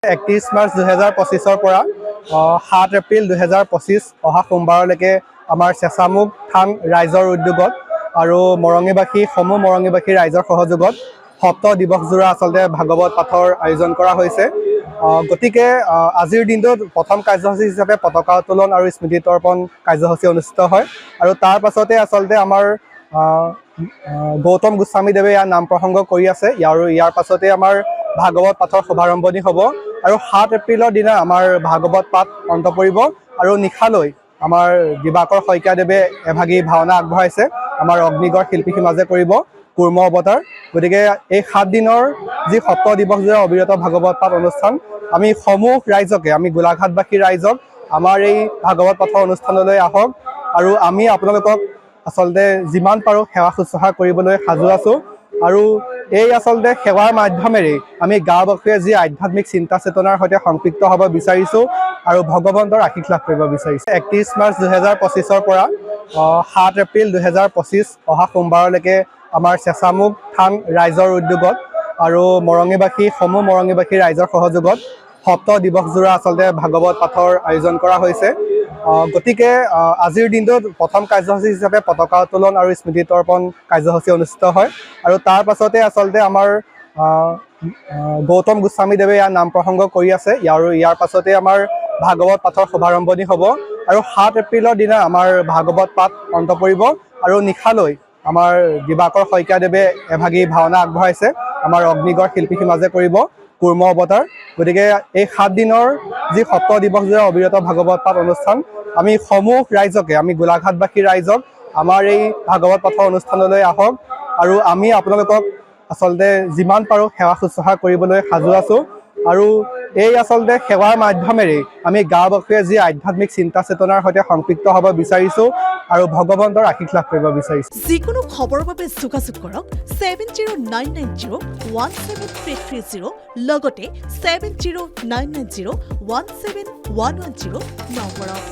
31 March 2025 পৰা 7 এপ্ৰিল 2025 অহা সোমবাৰলৈকে আমাৰ চেঁচামুখ থান ৰাইজৰ উদ্যোগত আৰু মৰঙীবাসী ৰাইজৰ সহযোগত সপ্ত দিৱসজোৰা আচলতে ভাগৱত পাঠৰ আয়োজন কৰা হৈছে। গতিকে আজিৰ দিনটোত প্ৰথম কাৰ্যসূচী হিচাপে পতাকা উত্তোলন আৰু স্মৃতি তৰ্পণ কাৰ্যসূচী অনুষ্ঠিত হয় আৰু তাৰ পাছতে আচলতে আমাৰ গৌতম গোস্বামীদেৱে ইয়াৰ নাম প্ৰসংগ কৰি আছে আৰু ইয়াৰ পাছতে আমাৰ ভাগৱত পাঠৰ শুভাৰম্ভণি হ'ব আৰু 7 এপ্ৰিলৰ দিনা আমাৰ ভাগৱত পাঠ অন্ত পৰিব আৰু নিশালৈ আমাৰ দিবাকৰ শইকীয়াদেৱে এভাগী ভাওনা আগবঢ়াইছে। আমাৰ অগ্নিগড় শিল্পী সমাজে কৰিব কুৰ্ম অৱতাৰ। গতিকে এই 7 দিনৰ যি সপ্ত দিৱসজোৰা অবিৰত ভাগৱত পাঠ অনুষ্ঠান আমি সমূহ ৰাইজকে আমি গোলাঘাটবাসী ৰাইজক আমাৰ এই ভাগৱত পাঠৰ অনুষ্ঠানলৈ আহক আৰু আমি আপোনালোকক আচলতে যিমান পাৰোঁ সেৱা শুশ্ৰূষা কৰিবলৈ সাজু আছোঁ আৰু এই আচলতে সেৱাৰ মাধ্যমেৰে আমি গাঁওবাসীয়ে যি আধ্যাত্মিক চিন্তা চেতনাৰ সৈতে সংপৃক্ত হ'ব বিচাৰিছোঁ আৰু ভগৱন্তৰ আশীষ লাভ কৰিব বিচাৰিছোঁ। 31 মাৰ্চ 2025 পৰা 7 এপ্ৰিল 2025 অহা সোমবাৰলৈকে আমাৰ চেঁচামুখ থান ৰাইজৰ উদ্যোগত আৰু মৰঙীবাসী ৰাইজৰ সহযোগত সপ্ত দিৱসজোৰা আচলতে ভাগৱত পাঠৰ আয়োজন কৰা হৈছে। গতিকে আজিৰ দিনটোত প্ৰথম কাৰ্যসূচী হিচাপে পতাকা উত্তোলন আৰু স্মৃতি তৰ্পণ কাৰ্যসূচী অনুষ্ঠিত হয় আৰু তাৰ পাছতে আচলতে আমাৰ গৌতম গোস্বামীদেৱে ইয়াৰ নাম প্ৰসংগ কৰি আছে আৰু ইয়াৰ পাছতে আমাৰ ভাগৱত পাঠৰ শুভাৰম্ভণি হ'ব আৰু 7 এপ্ৰিলৰ দিনা আমাৰ ভাগৱত পাঠ অন্ত পৰিব আৰু নিশালৈ আমাৰ দিবাকৰ শইকীয়াদেৱে এভাগী ভাওনা আগবঢ়াইছে। আমাৰ অগ্নিগড় শিল্পী সমাজে কৰিব কুৰ্ম অৱতাৰ। গতিকে এই 7 দিনৰ যি সপ্ত দিৱসজোৰা অবিৰত ভাগৱত পাঠ অনুষ্ঠান আমি সমূহ ৰাইজকে আমি গোলাঘাটবাসী ৰাইজক আমাৰ এই ভাগৱত পাঠৰ অনুষ্ঠানলৈ আহক আৰু আমি আপোনালোকক আচলতে যিমান পাৰোঁ সেৱা শুশ্ৰূষা কৰিবলৈ সাজু আছোঁ আৰু এই আচলতে সেৱাৰ মাধ্যমেৰে আমি গাঁওবাসীয়ে যি আধ্যাত্মিক চিন্তা চেতনাৰ সৈতে সংপৃক্ত হ'ব বিচাৰিছোঁ আৰু ভগৱন্তৰ আশীষ লাভ কৰিব বিচাৰিছোঁ। যিকোনো খবৰৰ বাবে যোগাযোগ কৰক 7099017330 লগতে 7099017110 নম্বৰত।